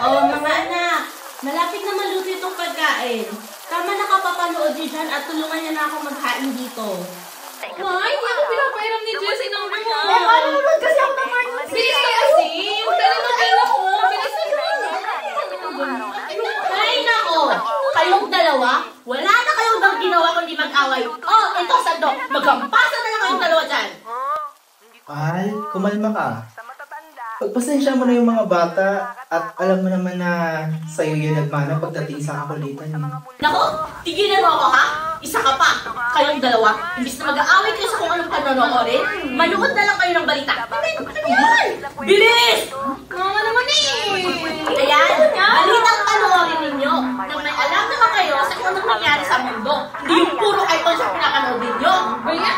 Oh, mga anak, malapit na maluto itong pagkain. Tama na kapapanood niyo dyan at tulungan niya na ako maghain dito. May, hindi ako pinapairam ni Jess. Inamber mo. Paano naman kasi ako naman? Bilis ka kasi. Huwag ka na mag-ila ko. Bilis ka na. Ay, nako! Kayong dalawa, wala na kayong bang ginawa kundi mag-away. Oh, ito, Sando. Magampasa na lang kayong dalawa dyan. Mahal, kumalma ka. Pagpasensya mo na yung mga bata at alam mo naman na sa'yo yun nagmana pagdating sa kakulitan. Nako, tigilan mo ako ha? Isa ka pa. Kayong dalawa, imbis na mag-aaway kayo sa kung anong panonoodin, manood na lang kayo ng balita. Ano yan? Bilis! Mama naman eh. Ayan, balitang panoorin ninyo nang may alam naman kayo sa kung anong nangyari sa mundo. Hindi yung puro icon sa pinakanood ninyo. Ayan.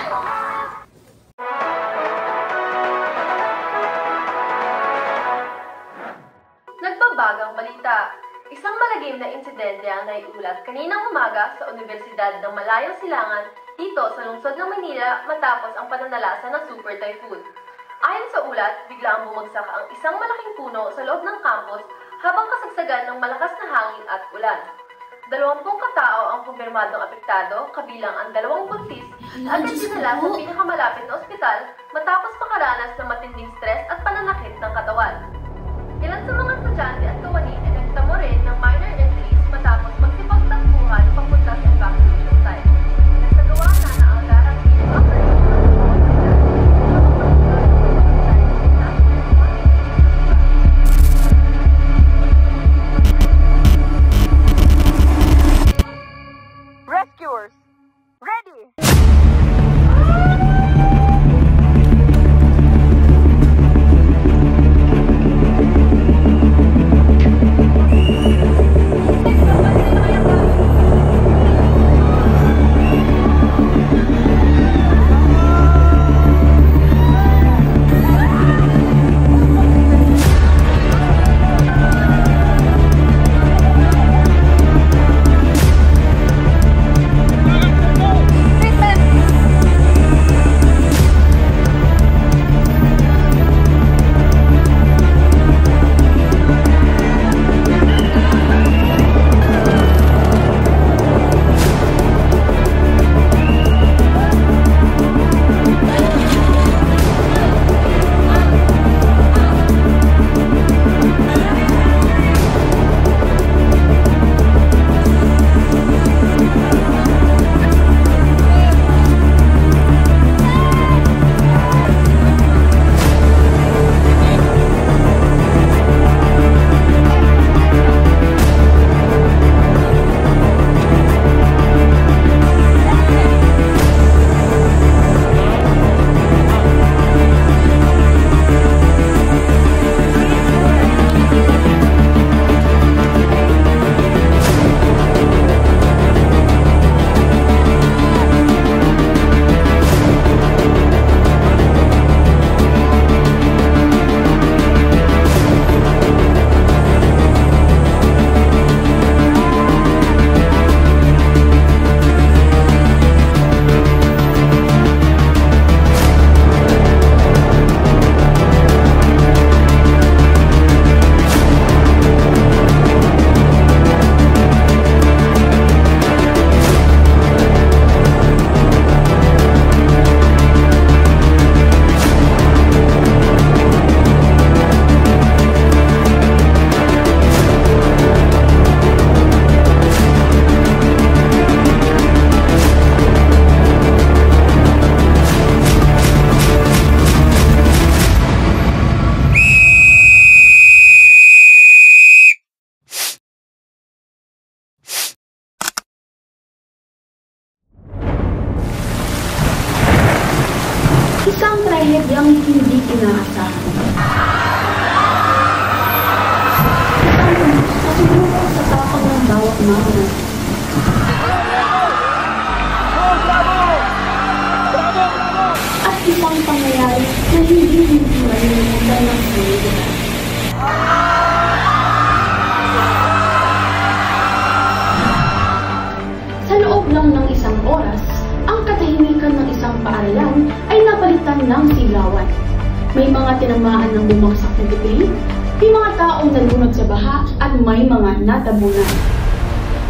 Nagbabagang balita. Isang malagim na insidente ang naiulat kaninang umaga sa Universidad ng Malayang Silangan dito sa lungsod ng Manila matapos ang pananalasa ng Super Typhoon. Ayon sa ulat, bigla ang bumagsak ang isang malaking puno sa loob ng campus habang kasagsagan ng malakas na hangin at ulan. 20 katao ang kumpirmadong apektado, kabilang ang 2 buntis, at dinala sa pinakamalapit na ospital matapos makaranas ng matinding stress at pananakit ng katawan. Ilan sa mga estudyante at kawani ay nagtamo rin ng minor injuries matapos magsipagtakbuhan papunta sa evacuation site. Nagsagawa na ng agarang team Rescuers, ready! Isang trahedyang hindi inaasahan. Isang nasubukan sa tapang ng bawat mama. At isang pangyayari na hindi malilimutan ng pamilya. Sa loob lang ng isang oras, ang katahimikan ng isang paaralan ay napalitan ng sigawan. May mga tinamaan ng bumagsak na debris, May mga taong nalunod sa baha at may mga natabunan.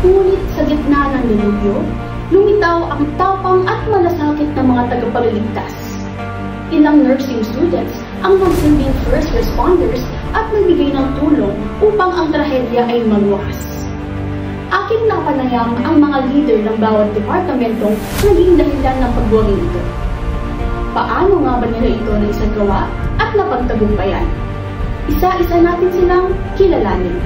Ngunit sa gitna ng dilubyo, lumitaw ang tapang at malasakit ng mga tagapagligtas. Ilang nursing students ang nagsilbing first responders at nagbigay ng tulong upang ang trahedya ay magwakas. Aking napanayang ang mga leader ng bawat departamentong naging dahilan ng pagbuwagin ito. Paano nga ba nila ito naisagawa at napagtagumpayan? Isa-isa natin silang kilalanin.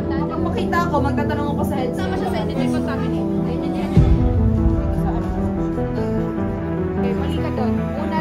Kapag makita ako, magtatanong ako sa head. Sama siya sa editing ko sa amin eh. Okay, mali ka doon. Una.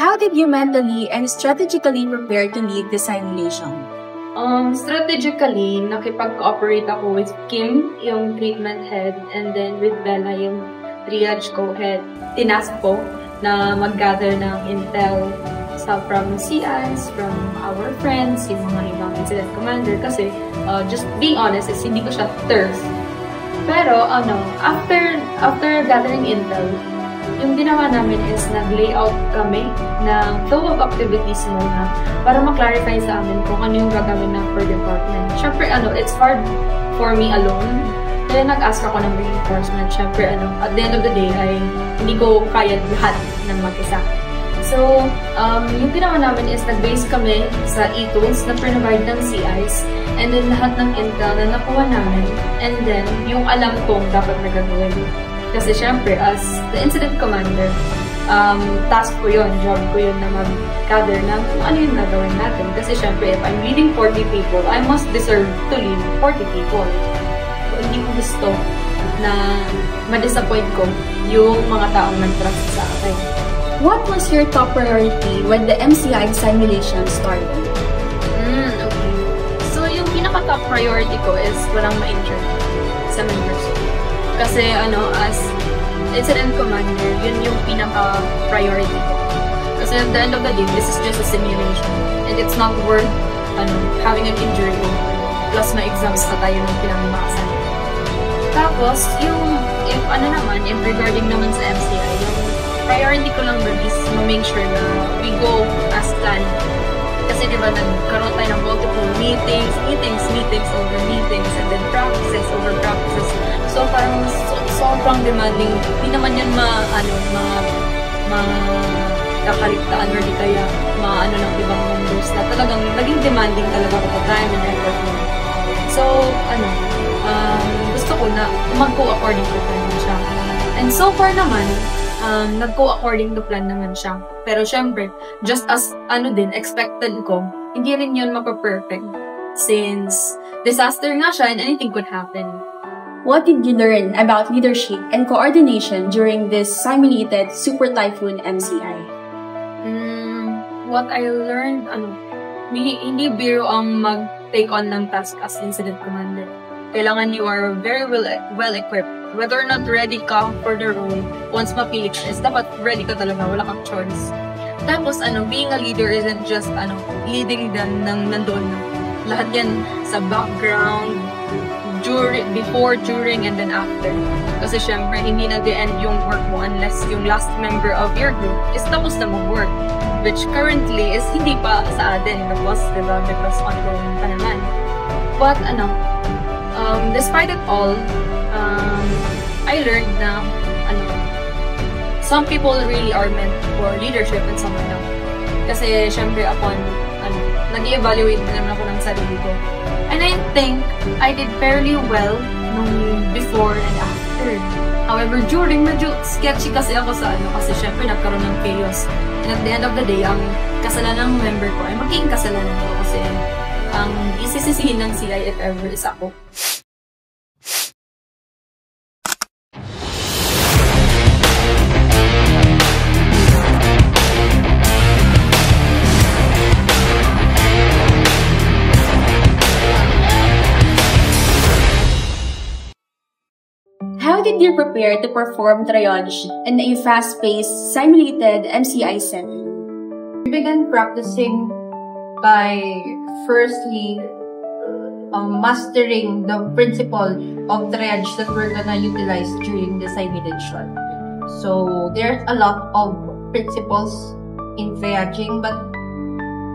How did you mentally and strategically prepare to lead the simulation? Strategically, nakipag-cooperate ako with Kim, yung treatment head, and then with Bella, yung triage co-head. Tinask ko na mag-gather ng intel from CIs, from our friends, yung mga ibang incident commander, kasi just being honest is hindi ko siya thirst. Pero after gathering intel, yung ginawa namin is nag-layout kami ng flow of activities muna para ma-clarify sa amin kung ano yung gagawin na per department. Siyempre, it's hard for me alone. Kaya nag-ask ako ng reinforcement. Siyempre, at the end of the day, ay hindi ko kaya lahat ng mag-isa. So, yung ginawa namin is nag-base kami sa e-tools na provide ng CIs, and then lahat ng intel na nakuha namin, and then yung alam kong dapat na gagawin. Kasi syempre, as the incident commander, task ko yun, job ko yun na mag-gather ng kung ano yung gagawin natin. Kasi syempre, if I'm leading 40 people, I must deserve to lead 40 people. So, hindi ko gusto na ma-disappoint ko yung mga taong nag-trust sa akin. What was your top priority when the MCI simulation started? Okay. So, yung pinaka-top priority ko is walang ma-injure sa members. Kasi as incident commander, yun yung pinaka-priority ko. Kasi at the end of the day, this is just a simulation. And it's not worth having an injury plus na exams na tayo ng pinamamasan. Tapos, if regarding naman sa MCI, yung priority ko lang rin is ma-make sure na we go as planned. Kasi diba, nagkaroon tayo ng multiple meetings over meetings, and then practices over practices. So, parang sobrang demanding. Hindi naman yan kakaligtaan or di kaya ng ibang members na talagang naging demanding talaga ako sa time and effort mo. So, gusto ko na mag-go according to plan siya. And so far naman, nag-go according to plan naman siya. Pero syempre, just as expected ko, hindi rin yun mapa-perfect. Since disaster nga siya and anything could happen. What did you learn about leadership and coordination during this simulated Super Typhoon MCI? What I learned, hindi biro ang mag-take on ng task as incident commander. Kailangan you are very well equipped. Whether or not ready ka for the role, once mapili ka, dapat ready ka talaga, wala kang choice. Tapos, being a leader isn't just, leading them ng nandun. Lahat yan sa background, before, during, and then after. Kasi syempre, hindi nag-end yung work mo unless yung last member of your group is tapos na mag-work. Which currently is hindi pa sa atin because, diba, because ongoing pa naman. But, despite it all, I learned na, some people really are meant for leadership and some are not. Kasi, syempre, upon, nag-evaluate din naman ako ng sarili ko. And I think I did fairly well nung before and after. However, during, medyo sketchy kasi ako sa kasi syempre nagkaroon ng chaos. And at the end of the day, ang kasalanan ng member ko ay magiging kasalanan ko kasi ang isisisihin ng CI if ever is ako. How did you prepare to perform triage in a fast-paced, simulated MCI setting? We began practicing by firstly mastering the principle of triage that we're gonna utilize during the simulation. So there's a lot of principles in triaging, but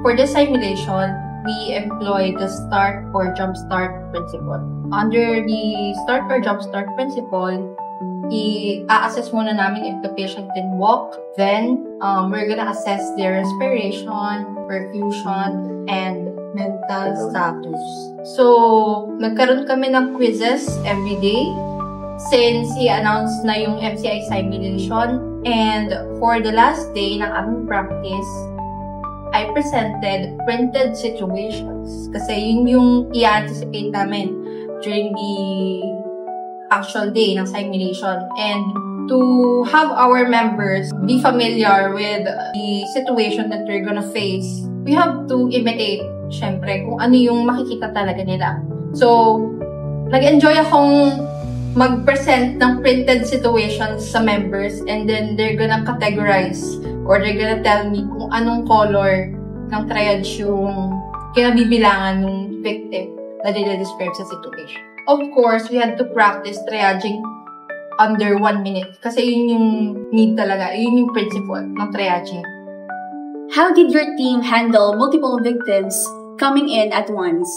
for the simulation, we employ the start or jump start principle. Under the start or jump start principle, i-assess muna namin if the patient can walk. Then, we're gonna assess their respiration, perfusion, and mental status. So, nagkaroon kami ng quizzes every day since i-announce na yung MCI simulation. And for the last day ng aming practice, I presented printed situations kasi yun yung i-anticipate namin during the actual day ng simulation. And to have our members be familiar with the situation that we're gonna face, we have to imitate, syempre, kung ano yung makikita talaga nila. So, nag-enjoy akong mag-present ng printed situations sa members and then they're gonna categorize or they're gonna tell me kung anong color ng triage yung kinabibilangan ng victim na nila-describe sa situation. Of course, we had to practice triaging under 1 minute kasi yun yung need talaga, yun yung principle ng triaging. How did your team handle multiple victims coming in at once?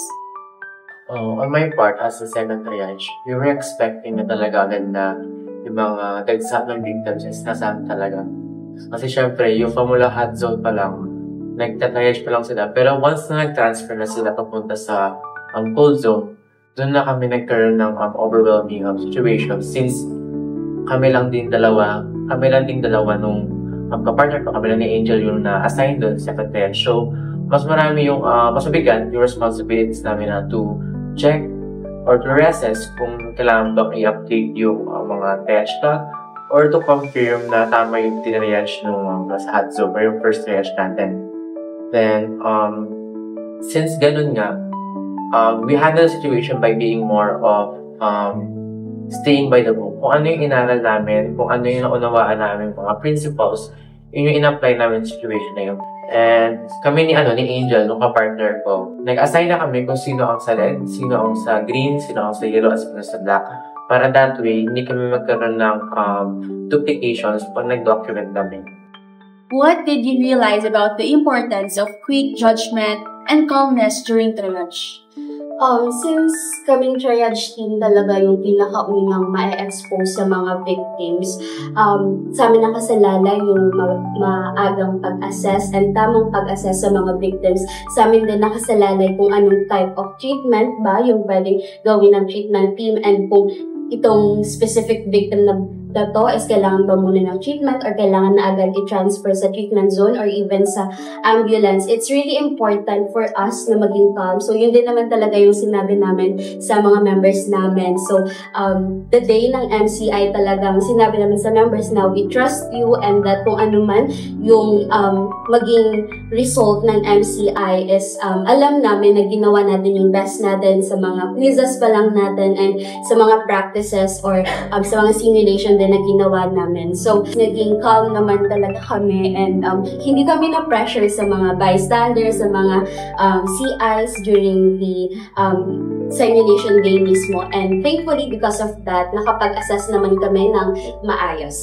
On my part, as a second triage, we were expecting na talaga agad na yung mga dagsak ng victims is nasaan talaga. Kasi syempre, yung Formula Hot Zone pa lang, nagtatriage pa lang sila. Pero once na nag-transfer na sila papunta sa cold zone, doon na kami nagkaroon ng overwhelming situation since kami lang din dalawa nung kapartner ko, kami lang ni Angel yung na-assign doon sa triage. So, mas marami yung, mas mabigat yung responsibilities namin na to check or to reassess kung kailangan bang i-update yung mga triage log or to confirm na tama yung tinriage nung sa hot zone or yung first triage natin. Then, since ganun nga, we handle the situation by being more of staying by the book. Kung ano yung inaral namin, kung ano yung naunawaan namin, mga principles, yun yung in-apply namin sa situation na yun. And kami ni Angel, nung kapartner ko, nag-assign na kami kung sino ang sa red, sino ang sa green, sino ang sa yellow, at sino sa black. Para that way, hindi kami magkaroon ng duplications pag nag-document kami. What did you realize about the importance of quick judgment and calmness during triage? Since kaming triage team talaga yung pinakaunang ma-expose sa mga victims, sa amin nakasalalay yung maagang pag-assess and tamang pag-assess sa mga victims. Sa amin din nakasalalay kung anong type of treatment ba yung pwedeng gawin ng treatment team and kung itong specific victim na to is kailangan ba muna ng treatment or kailangan na agad i-transfer sa treatment zone or even sa ambulance. It's really important for us na maging calm. So, yun din naman talaga yung sinabi namin sa mga members namin. So, the day ng MCI talagang sinabi namin sa members na we trust you and that kung ano man yung maging result ng MCI is alam namin na ginawa natin yung best natin sa mga quizzes pa lang natin and sa mga practices or sa mga simulation din na ginawa namin. So, naging calm naman talaga kami and hindi kami na-pressure sa mga bystanders, sa mga CIs during the simulation day mismo. And thankfully, because of that, nakapag-assess naman kami ng maayos.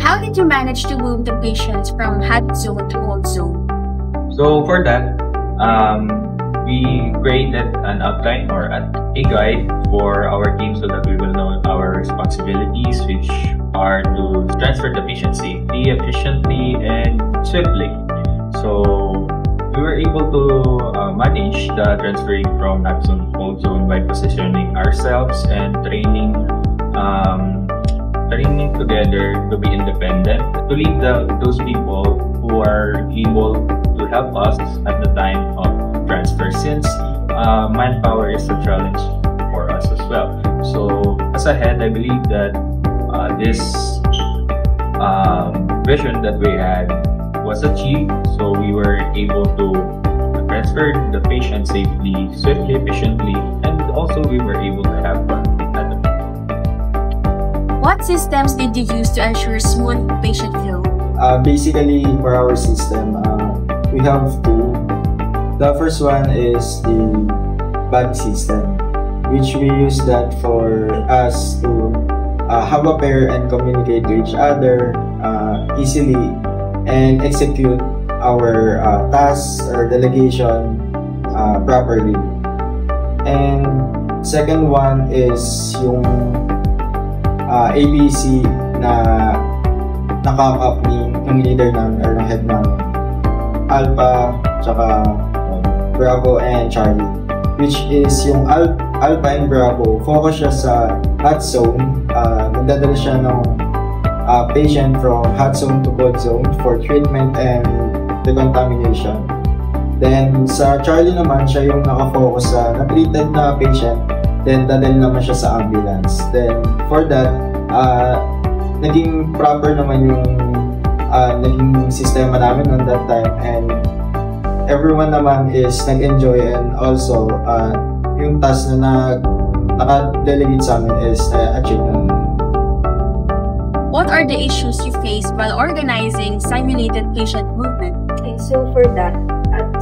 How did you manage to move the patients from hot zone to cold zone? So for that, we created an outline or a guide for our team so that we will know our responsibilities, which are to transfer the patient safely, efficiently, and swiftly. So we were able to manage the transferring from hot zone to cold zone by positioning ourselves and training together to be independent, to lead those people who are able to help us at the time of transfer, since manpower is a challenge for us as well. So as a head, I believe that this vision that we had was achieved, so we were able to transfer the patient safely, swiftly, efficiently, and also we were able to have fun at the time. What systems did you use to ensure smooth patient flow? Basically, for our system, we have two. The first one is the bag system, which we use that for us to have a pair and communicate to each other easily and execute our tasks or delegation properly. And second one is yung ABC na nakakap ni yung leader namin or ng head namin, Alpha, tsaka Bravo and Charlie, which is yung Alpha and Bravo, focus siya sa hot zone. Nagdadala siya ng patient from hot zone to cold zone for treatment and decontamination. Then sa Charlie naman, siya yung nakafocus sa na-treated na patient, then dadalhin naman siya sa ambulance. Then for that, naging proper naman yung naging sistema namin on that time, and everyone naman is nag-enjoy, and also yung task na naka-delegate sa amin is achieve naman. What are the issues you faced while organizing simulated patient movement? Okay, so for that,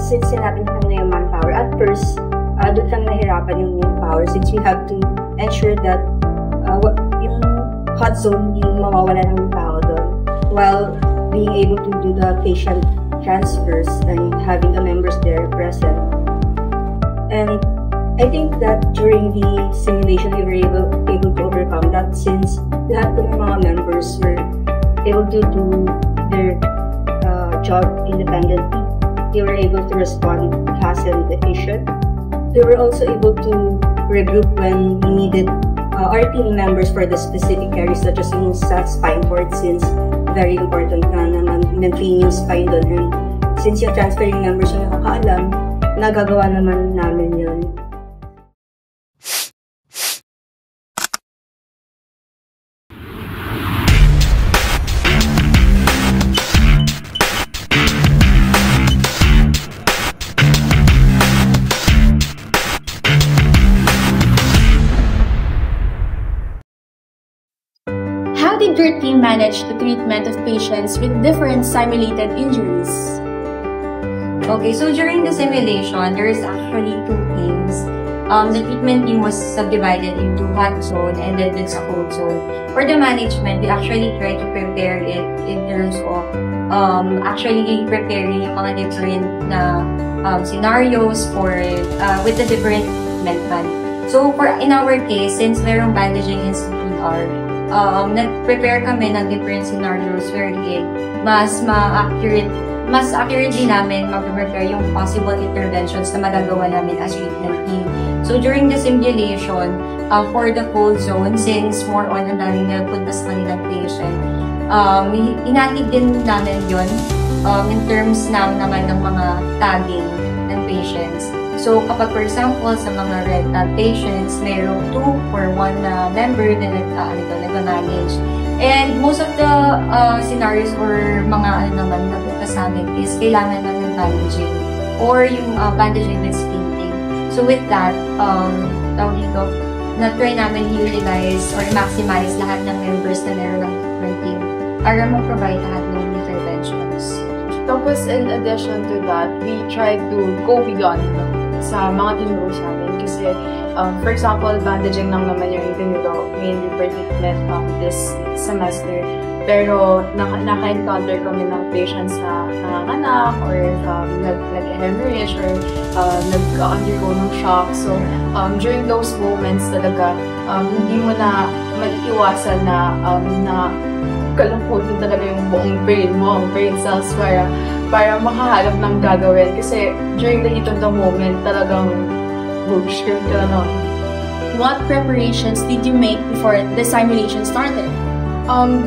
since sinabi na kami na yung manpower, at first, doon lang nahirapan yung manpower since we have to ensure that yung hot zone, yung mawawala ng tao doon, while being able to do the patient transfers and having the members there present. And I think that during the simulation, we were able to overcome that since lahat ng mga members were able to do their job independently. They were able to respond fast and efficient. They were also able to regroup when we needed our team members for the specific areas such as yung sa spine cord, since very important na maintain yung spine doon. And since yung transferring members yung nakakaalam, nagagawa naman namin yun. How did your team manage the treatment of patients with different simulated injuries? Okay, so during the simulation, there's actually two teams. The treatment team was subdivided into hot zone and then it's a cold zone. For the management, we actually try to prepare it in terms of actually preparing yung mga different na scenarios for with the different treatment. So in our case, since merong bandaging and CPR, nag-prepare kami ng different scenarios wherein mas accurately namin mag-prepare yung possible interventions na magagawa namin as treatment team. So during the simulation, for the cold zone, since more on ang daming napunta sa kanilang patient, inatid din namin yun in terms naman ng mga tagging ng patients. So kapag for example, sa mga red tag patients, mayroong 2 or 1 member na nag-manage. And most of the scenarios or mga naman na punta sa amin is kailangan namin bandaging or yung bandaging with splinting. So with that, na-try namin utilize or maximize lahat ng members na meron ng team para ma-provide lahat ng interventions. Tapos in addition to that, we try to go beyond sa mga tinuro sa amin kasi for example, bandaging lang naman yung tinuro mainly for treatment this semester. Pero naka-encounter kami ng patients na nanganganak or nag-hemorrhage or nag-undergo ng shock. So, during those moments talaga, hindi mo na maiiwasan na kalungkutin talaga yung buong brain mo, brain cells para makahanap ng gagawin. Kasi during the heat of the moment, talagang bush ka na. What preparations did you make before the simulation started?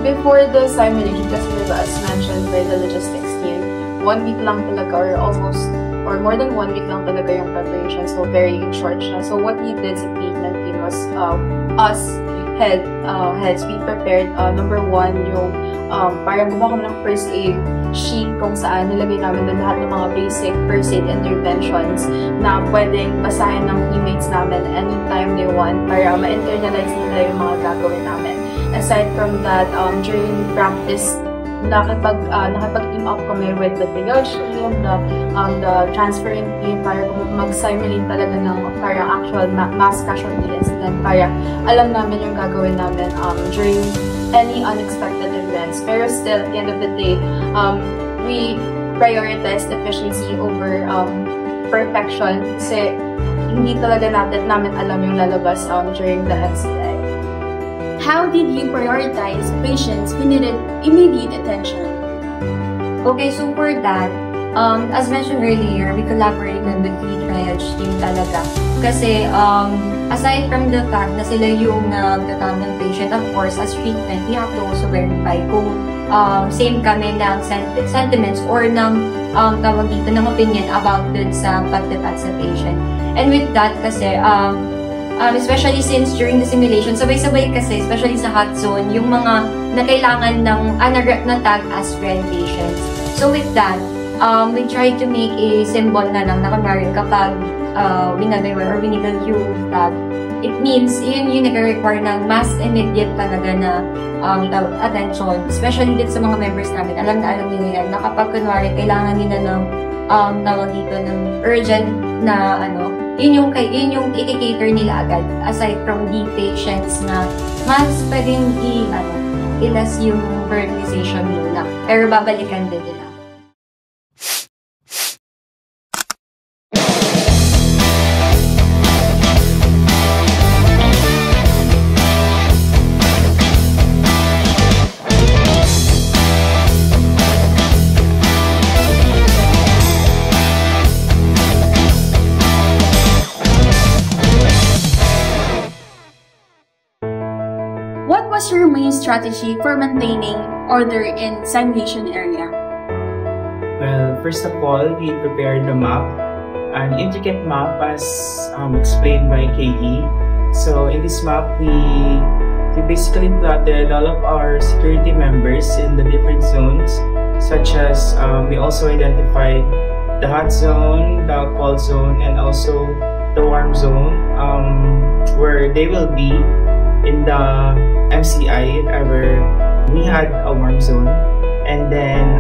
Before the simulation, kasi as mentioned by the logistics team, 1 week lang talaga or more than 1 week lang talaga yung preparation, so very short siya. So what we did sa treatment team was us heads, we prepared number 1 yung parang gumawa kami ng first aid sheet kung saan nilagay namin doon lahat ng mga basic first aid interventions na pwedeng basahin ng teammates namin anytime they want para ma-internalize nila yung mga gagawin namin. Aside from that, during practice, nakipag-team up kami with the triage team, the transferring team para mag-simulate talaga ng parang actual mass casualty incident para alam namin yung gagawin namin during any unexpected events. Pero still, at the end of the day, we prioritize efficiency over perfection kasi hindi talaga namin alam yung lalabas during the NCI. How did you prioritize patients who needed immediate attention? Okay, so for that, as mentioned earlier, we collaborated with the triage team talaga. Kasi aside from the fact na sila yung nagtatawag ng patient, of course, as treatment, we have to also verify kung same kami ng sentiments or ng tawag dito ng opinion about dun sa pagtatag sa patient. And with that kasi, especially since during the simulation, sabay-sabay kasi, especially sa hot zone, yung mga na kailangan ng na-tag as red patients. So with that, we try to make a symbol na lang na kunwari kapag winagawa or winigal yung tag, it means yun yung nag-require ng mass immediate talaga na attention. Especially din sa mga members namin, alam nila yan, na kapag kunwari kailangan nila ng tawag dito ng urgent na yun yung i-cater nila agad aside from the patients na mas pwedeng i-less yung fertilization muna pero babalikan din nila. What was your main strategy for maintaining order in simulation area? Well, first of all, we prepared the map, an intricate map as explained by KE. So in this map, we basically plotted all of our security members in the different zones, such as we also identified the hot zone, the cold zone, and also the warm zone, where they will be in the MCI if ever we had a warm zone. And then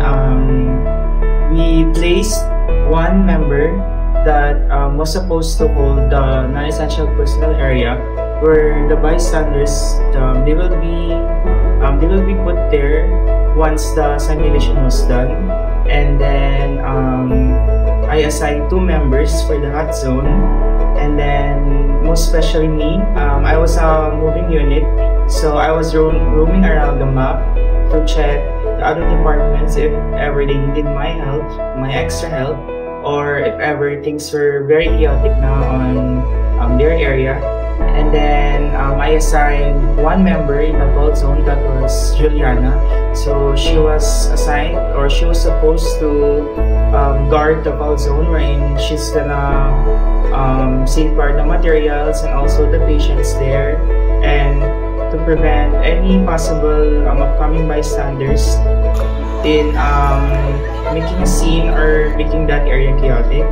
we placed one member that was supposed to hold the non-essential personnel area, where the bystanders they will be put there once the simulation was done. And then I assigned 2 members for the hot zone, and then most especially me, I was a moving unit, so I was roaming around the map to check the other departments if ever they needed my help, my extra help, or if ever things were very chaotic now on their And then I assigned one member in the vault zone, that was Juliana. So she was assigned, or she was supposed to guard the vault zone, wherein she's gonna safeguard the materials and also the patients there, and to prevent any possible upcoming bystanders in making a scene or making that area chaotic.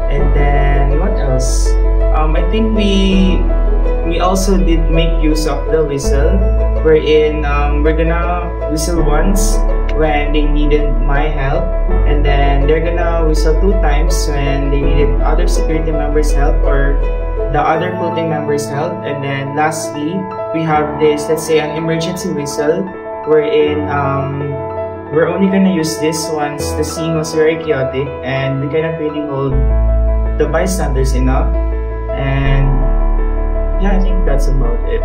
And then what else? I think we also did make use of the whistle, wherein we're gonna whistle once when they needed my help, and then they're gonna whistle 2 times when they needed other security members' help or the other full team members' help. And then lastly, we have this, let's say, an emergency whistle, wherein we're only gonna use this once the scene was very chaotic and we cannot really hold the bystanders enough. And yeah, I think that's about it.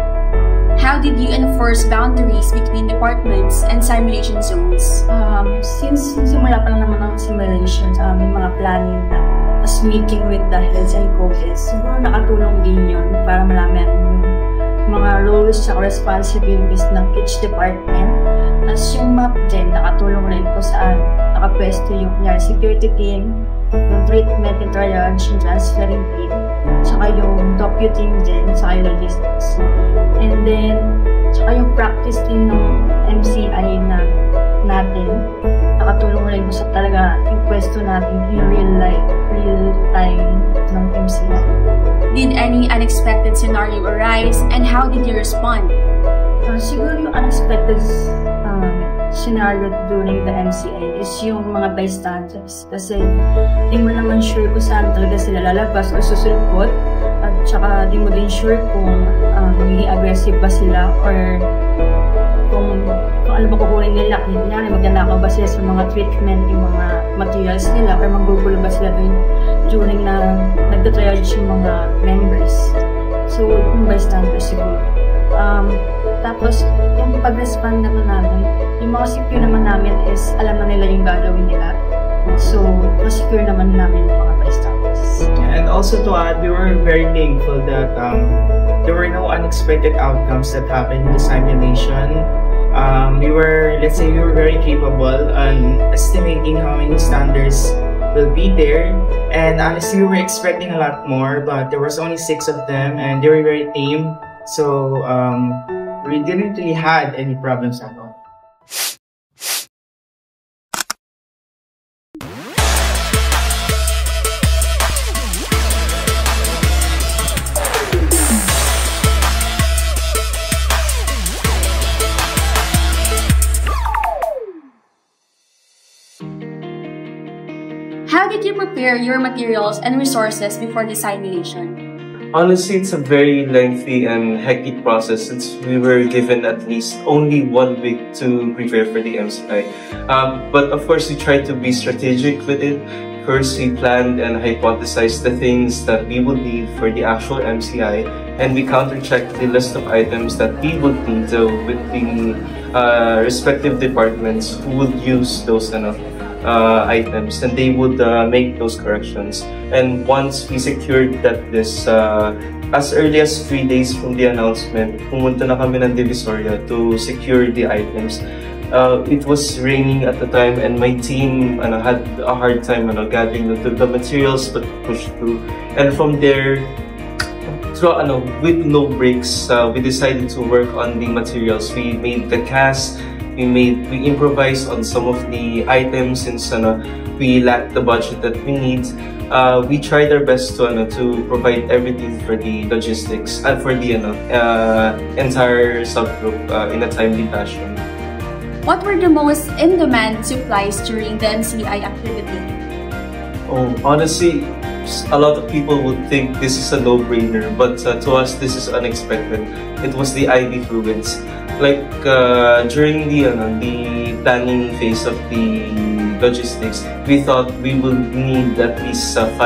How did you enforce boundaries between departments and simulation zones? Since simula pa lang naman ang simulation, may mga planning na, as meeting with the heads and coaches, siguro nakatulong din yun para malaman yung mga roles at responsibilities ng each department. Tapos yung map din, nakatulong rin po saan nakapwesto yung security team, yung treatment and triage, yung transferring team, saka yung docu team din, saka yung logistics. And then, saka yung practice din ng MCI natin, nakatulong rin po sa talaga yung pwesto natin in real time ng MCI. Did any unexpected scenario arise, and how did you respond? Siguro yung unexpected scenario during the MCA is yung mga bystanders. Kasi di mo naman sure kung saan talaga sila lalabas o susulpot, at saka di mo din sure kung magiging aggressive ba sila or kung ano ba kukunin nila. Kunyari, magnanakaw ba sila sa mga treatment, yung mga materials nila, or maggugulo ba sila during na nagtatriage yung mga members. So, yung bystanders siguro. Tapos, yung pag-respond naman namin, yung mga secure naman namin is alam na nila yung gagawin nila. So, secure naman namin yung mga bystanders. And also to add, we were very thankful that there were no unexpected outcomes that happened in the simulation. We were very capable on estimating how many standards will be there. And honestly, we were expecting a lot more, but there was only 6 of them, and they were very tame. So, we didn't really had any problems at all. How did you prepare your materials and resources before the simulation? Honestly, it's a very lengthy and hectic process since we were given at least only 1 week to prepare for the MCI. But of course, we tried to be strategic with it. First, we planned and hypothesized the things that we would need for the actual MCI, and we counter-checked the list of items that we would need with the respective departments who would use those items, and they would make those corrections. And once we secured that as early as 3 days from the announcement, pumunta na kami ng Divisoria to secure the items. It was raining at the time, and my team had a hard time gathering the materials but pushed through. And from there, with no breaks, we decided to work on the materials. We made the cast. We improvised on some of the items since we lacked the budget that we need. We tried our best to provide everything for the logistics and for the entire subgroup in a timely fashion. What were the most in-demand supplies during the MCI activity? Oh, honestly, a lot of people would think this is a no-brainer, but to us, this is unexpected. It was the IV fluids. Like during the planning phase of the logistics, we thought we would need at least 5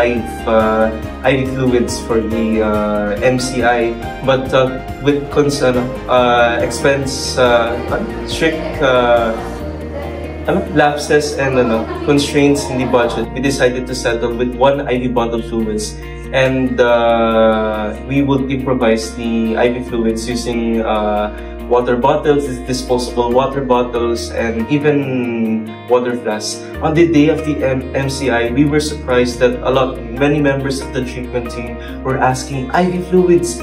IV fluids for the MCI, but with expense, strict lapses and constraints in the budget, we decided to settle with 1 IV bottle fluids and we would improvise the IV fluids using water bottles, disposable water bottles, and even water flasks. On the day of the MCI, we were surprised that many members of the treatment team were asking IV fluids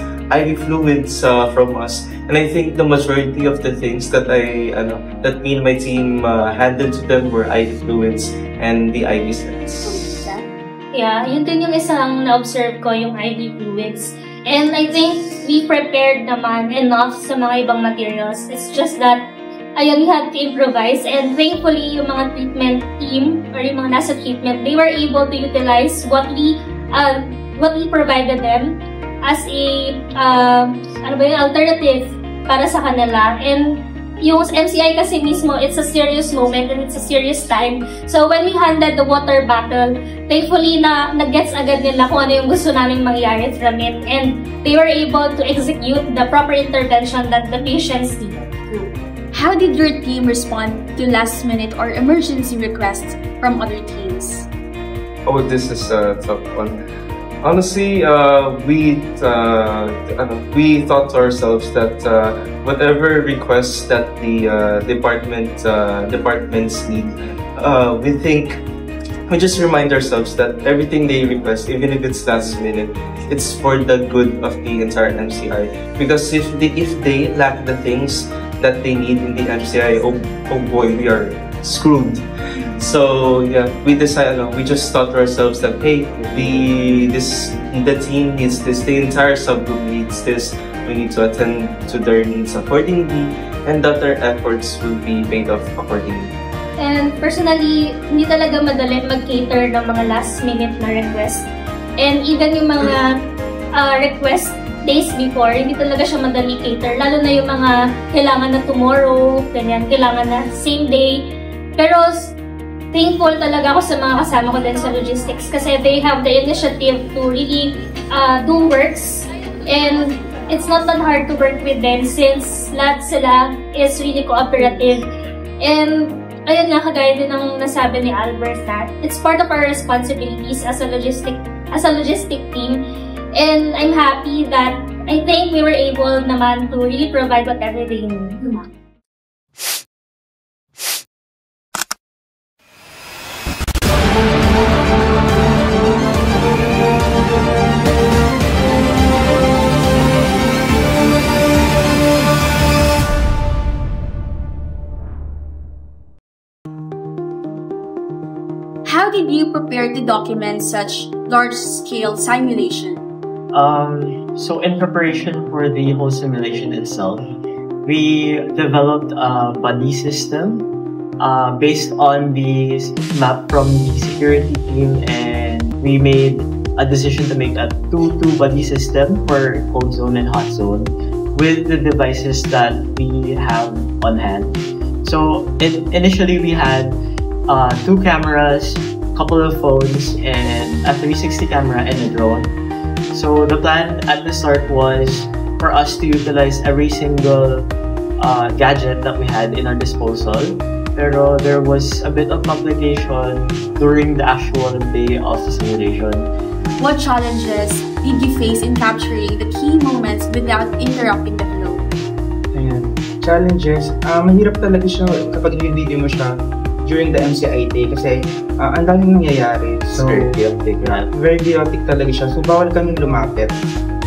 from us. And I think the majority of the things that that me and my team handed to them were IV fluids and the IV sets. Yeah, yun din yung isang na-observe ko, yung IV fluids. And I think we prepared naman enough sa mga ibang materials. It's just that, ayun, we had to improvise. And thankfully, yung mga treatment team or yung mga nasa treatment, they were able to utilize what we provided them as a alternative para sa kanila. And yung MCI kasi mismo, it's a serious moment and it's a serious time. So when we handed the water bottle, thankfully nag-gets agad nila kung ano yung gusto namin mangyari from it. And they were able to execute the proper intervention that the patients need. How did your team respond to last-minute or emergency requests from other teams? Oh, this is a tough one. Honestly, we thought to ourselves that whatever requests that the departments need, we just remind ourselves that everything they request, even if it's last minute, it's for the good of the entire MCI. Because if they lack the things that they need in the MCI, oh boy, we are screwed. So yeah, we decided, we just thought to ourselves that, hey, the team needs this, the entire subgroup needs this, we need to attend to their needs accordingly, and that their efforts will be paid off accordingly. And personally, hindi talaga madali mag-cater ng mga last-minute na request. And even yung mga request days before, hindi talaga siya madali cater. Lalo na yung mga kailangan na tomorrow, ganyan, kailangan na same day. Pero thankful talaga ako sa mga kasama ko din sa logistics kasi they have the initiative to really do works. And it's not that hard to work with them since lahat sila is really cooperative. And ayun nga, kagaya din ng nasabi ni Albert that it's part of our responsibilities as a logistic team. And I'm happy that I think we were able naman to really provide whatever they need. How did you prepare to document such large-scale simulation? So in preparation for the whole simulation itself, we developed a buddy system based on the map from the security team, and we made a decision to make a 2-2 buddy system for cold zone and hot zone with the devices that we have on hand. So initially we had 2 cameras, couple of phones, and a 360 camera and a drone. So the plan at the start was for us to utilize every single gadget that we had in our disposal. Pero there was a bit of complication during the actual day of the simulation. What challenges did you face in capturing the key moments without interrupting the flow? Ayan. Challenges, mahirap talaga siya kapag i-video mo siya during the MCI day kasi ang daming nangyayari. So, very chaotic talaga siya. So, bawal kaming lumapit.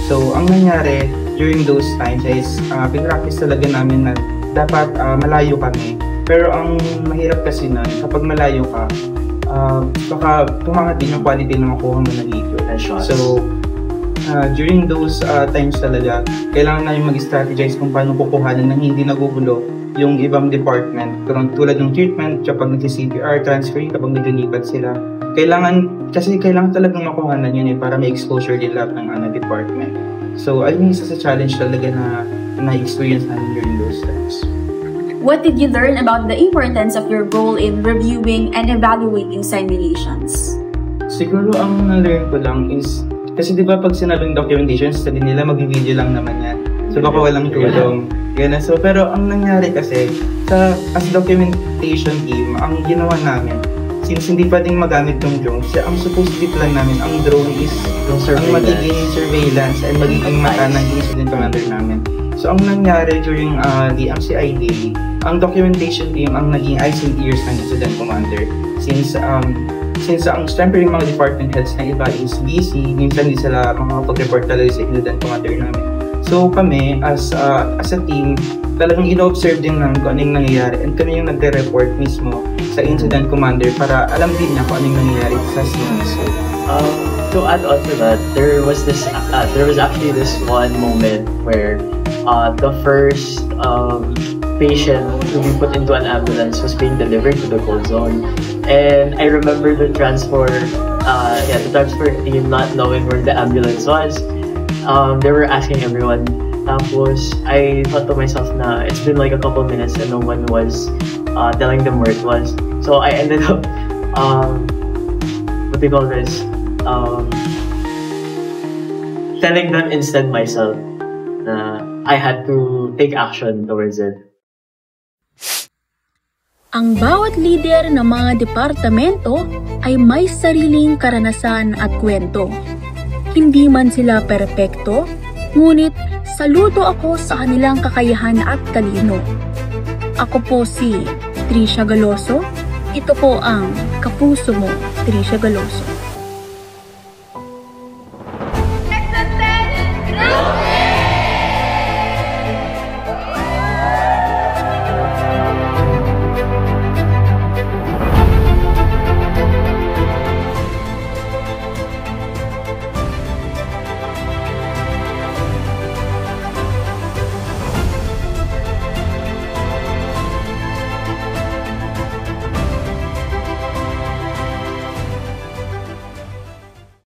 So, ang nangyari during those times is pinractice talaga namin na dapat malayo kami. Pero ang mahirap kasi nun, kapag malayo ka, baka tumangat din yung quality ng makuha mo na video. So, during those times talaga, kailangan namin mag-strategize kung paano kukuhanan ng hindi nagugulo yung ibang department. Tulad ng treatment, kapag nag-CPR, transferring, kapag naglilipat sila. Kailangan talagang makuhanan yun para may exposure din lahat ng department. So, ayun yung isa sa challenge talaga na experience namin during those times. What did you learn about the importance of your role in reviewing and evaluating simulations? Siguro ang na-learn ko lang is, kasi di ba pag sinabing documentation, sabi nila mag-video lang naman yan. So baka walang tulong. Ganun. So, pero ang nangyari kasi, as documentation team, ang ginawa namin, since hindi pwedeng magamit yung drone, ang supposedly plan namin, ang drone is ang magiging surveillance and magiging mata ng incident commander namin. So ang nangyari during the MCI day, ang documentation team ang naging eyes and ears ng incident commander. Since syempre yung mga department heads na iba is busy, minsan hindi sila makakapag-report talaga sa incident commander namin. So kami, as a team, talagang ino-observe din namin kung anong nangyayari and kami yung nagre-report mismo sa incident commander para alam din niya kung anong nangyayari sa scene mismo. To add on to that, there was actually this one moment where the first patient to be put into an ambulance was being delivered to the cold zone, and I remember the transport team not knowing where the ambulance was. They were asking everyone. Tapos I thought to myself na it's been like a couple minutes and no one was telling them where it was. So I ended up telling them instead myself na I had to take action towards it. Ang bawat leader ng mga departamento ay may sariling karanasan at kwento. Hindi man sila perpekto, ngunit saludo ako sa kanilang kakayahan at talino. Ako po si Tricia Galoso. Ito po ang Kapuso Mo, Tricia Galoso.